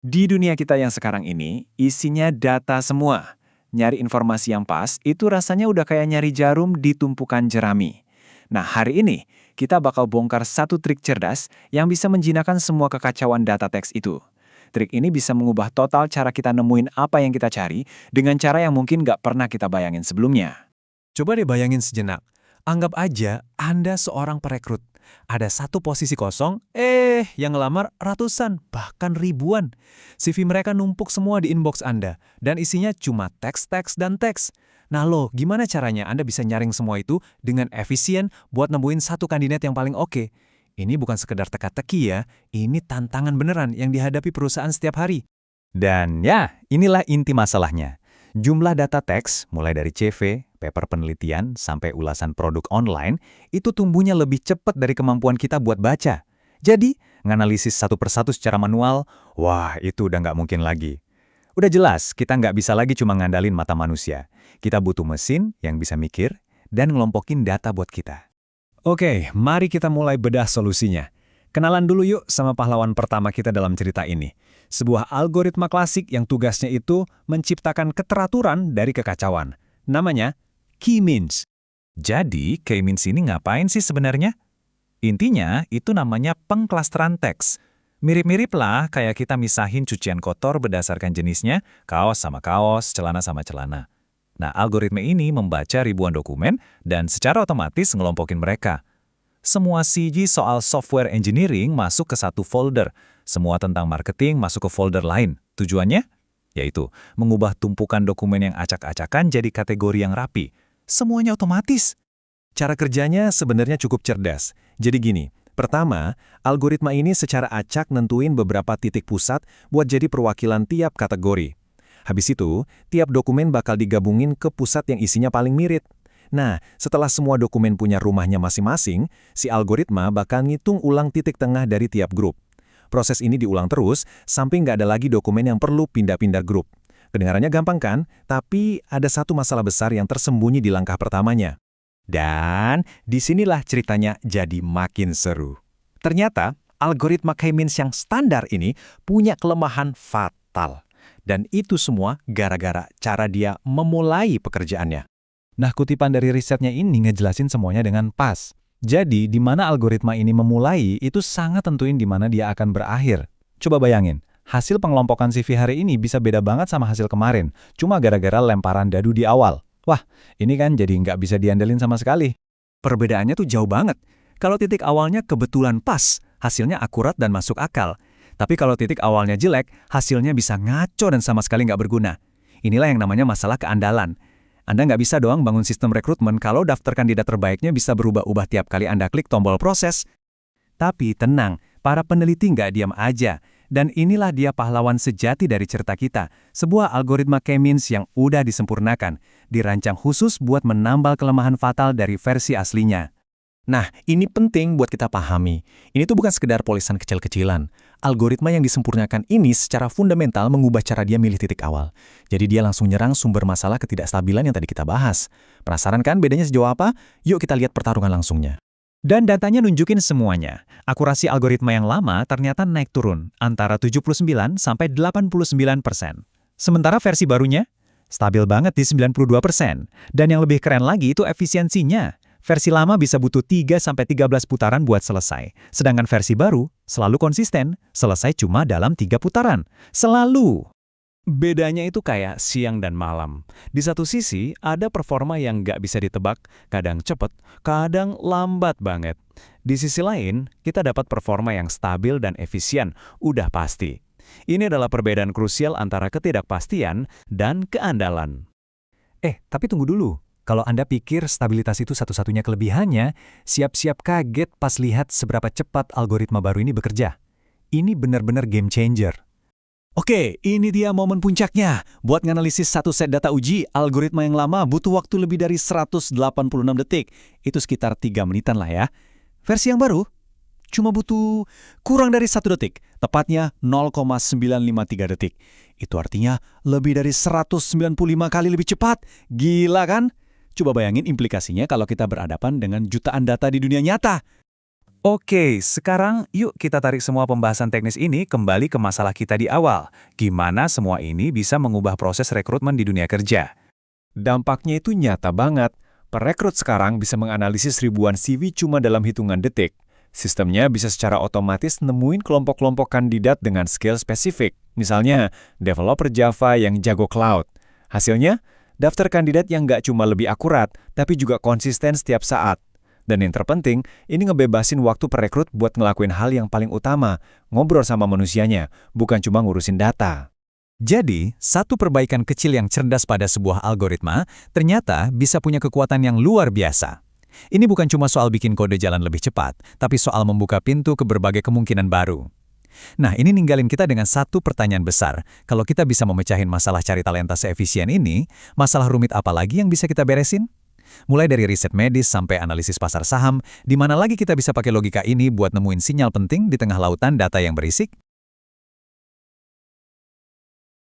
Di dunia kita yang sekarang ini, isinya data semua. Nyari informasi yang pas, itu rasanya udah kayak nyari jarum di tumpukan jerami. Nah, hari ini, kita bakal bongkar satu trik cerdas yang bisa menjinakkan semua kekacauan data teks itu. Trik ini bisa mengubah total cara kita nemuin apa yang kita cari dengan cara yang mungkin nggak pernah kita bayangin sebelumnya. Coba deh bayangin sejenak. Anggap aja Anda seorang perekrut. Ada satu posisi kosong, yang ngelamar ratusan, bahkan ribuan. CV mereka numpuk semua di inbox Anda, dan isinya cuma teks-teks dan teks. Nah lo, gimana caranya Anda bisa nyaring semua itu dengan efisien buat nemuin satu kandidat yang paling oke? Ini bukan sekedar teka-teki ya, ini tantangan beneran yang dihadapi perusahaan setiap hari. Dan ya, inilah inti masalahnya. Jumlah data teks, mulai dari CV, paper penelitian, sampai ulasan produk online, itu tumbuhnya lebih cepat dari kemampuan kita buat baca. Jadi, nganalisis satu persatu secara manual, wah itu udah nggak mungkin lagi. Udah jelas, kita nggak bisa lagi cuma ngandalin mata manusia. Kita butuh mesin yang bisa mikir dan ngelompokin data buat kita. Oke, mari kita mulai bedah solusinya. Kenalan dulu yuk sama pahlawan pertama kita dalam cerita ini. Sebuah algoritma klasik yang tugasnya itu menciptakan keteraturan dari kekacauan. Namanya K-means. Jadi, K-means ini ngapain sih sebenarnya? Intinya, itu namanya pengklasteran teks. Mirip-mirip lah kayak kita misahin cucian kotor berdasarkan jenisnya, kaos sama kaos, celana sama celana. Nah, algoritma ini membaca ribuan dokumen dan secara otomatis ngelompokin mereka. Semua CG soal software engineering masuk ke satu folder. Semua tentang marketing masuk ke folder lain. Tujuannya? Yaitu, mengubah tumpukan dokumen yang acak-acakan jadi kategori yang rapi. Semuanya otomatis. Cara kerjanya sebenarnya cukup cerdas. Jadi gini, pertama, algoritma ini secara acak nentuin beberapa titik pusat buat jadi perwakilan tiap kategori. Habis itu, tiap dokumen bakal digabungin ke pusat yang isinya paling mirip. Nah, setelah semua dokumen punya rumahnya masing-masing, si algoritma bakal ngitung ulang titik tengah dari tiap grup. Proses ini diulang terus, sampai nggak ada lagi dokumen yang perlu pindah-pindah grup. Kedengarannya gampang kan? Tapi ada satu masalah besar yang tersembunyi di langkah pertamanya. Dan disinilah ceritanya jadi makin seru. Ternyata, algoritma K-means yang standar ini punya kelemahan fatal. Dan itu semua gara-gara cara dia memulai pekerjaannya. Nah, kutipan dari risetnya ini ngejelasin semuanya dengan pas. Jadi, di mana algoritma ini memulai, itu sangat tentuin di mana dia akan berakhir. Coba bayangin, hasil pengelompokan CV hari ini bisa beda banget sama hasil kemarin, cuma gara-gara lemparan dadu di awal. Wah, ini kan jadi nggak bisa diandelin sama sekali. Perbedaannya tuh jauh banget. Kalau titik awalnya kebetulan pas, hasilnya akurat dan masuk akal. Tapi kalau titik awalnya jelek, hasilnya bisa ngaco dan sama sekali nggak berguna. Inilah yang namanya masalah keandalan. Anda nggak bisa doang bangun sistem rekrutmen kalau daftar kandidat terbaiknya bisa berubah-ubah tiap kali Anda klik tombol proses. Tapi tenang, para peneliti nggak diam aja. Dan inilah dia pahlawan sejati dari cerita kita. Sebuah algoritma K-means yang udah disempurnakan, dirancang khusus buat menambal kelemahan fatal dari versi aslinya. Nah, ini penting buat kita pahami. Ini tuh bukan sekedar polisan kecil-kecilan. Algoritma yang disempurnakan ini secara fundamental mengubah cara dia milih titik awal. Jadi dia langsung nyerang sumber masalah ketidakstabilan yang tadi kita bahas. Penasaran kan bedanya sejauh apa? Yuk kita lihat pertarungan langsungnya. Dan datanya nunjukin semuanya. Akurasi algoritma yang lama ternyata naik turun, antara 79 sampai 89%. Sementara versi barunya, stabil banget di 92%. Dan yang lebih keren lagi itu efisiensinya. Versi lama bisa butuh 3-13 putaran buat selesai. Sedangkan versi baru selalu konsisten, selesai cuma dalam 3 putaran. Selalu. Bedanya itu kayak siang dan malam. Di satu sisi, ada performa yang nggak bisa ditebak, kadang cepet, kadang lambat banget. Di sisi lain, kita dapat performa yang stabil dan efisien, udah pasti. Ini adalah perbedaan krusial antara ketidakpastian dan keandalan. Tapi tunggu dulu. Kalau Anda pikir stabilitas itu satu-satunya kelebihannya, siap-siap kaget pas lihat seberapa cepat algoritma baru ini bekerja. Ini benar-benar game changer. Oke, ini dia momen puncaknya. Buat nganalisis satu set data uji, algoritma yang lama butuh waktu lebih dari 186 detik. Itu sekitar 3 menitan lah ya. Versi yang baru, cuma butuh kurang dari 1 detik. Tepatnya 0,953 detik. Itu artinya lebih dari 195 kali lebih cepat. Gila kan? Coba bayangin implikasinya kalau kita berhadapan dengan jutaan data di dunia nyata. Oke, sekarang yuk kita tarik semua pembahasan teknis ini kembali ke masalah kita di awal. Gimana semua ini bisa mengubah proses rekrutmen di dunia kerja? Dampaknya itu nyata banget. Perekrut sekarang bisa menganalisis ribuan CV cuma dalam hitungan detik. Sistemnya bisa secara otomatis nemuin kelompok-kelompok kandidat dengan skill spesifik. Misalnya, developer Java yang jago cloud. Hasilnya, daftar kandidat yang nggak cuma lebih akurat, tapi juga konsisten setiap saat. Dan yang terpenting, ini ngebebasin waktu perekrut buat ngelakuin hal yang paling utama, ngobrol sama manusianya, bukan cuma ngurusin data. Jadi, satu perbaikan kecil yang cerdas pada sebuah algoritma ternyata bisa punya kekuatan yang luar biasa. Ini bukan cuma soal bikin kode jalan lebih cepat, tapi soal membuka pintu ke berbagai kemungkinan baru. Nah, ini ninggalin kita dengan satu pertanyaan besar. Kalau kita bisa memecahin masalah cari talenta seefisien ini, masalah rumit apa lagi yang bisa kita beresin? Mulai dari riset medis sampai analisis pasar saham, di mana lagi kita bisa pakai logika ini buat nemuin sinyal penting di tengah lautan data yang berisik?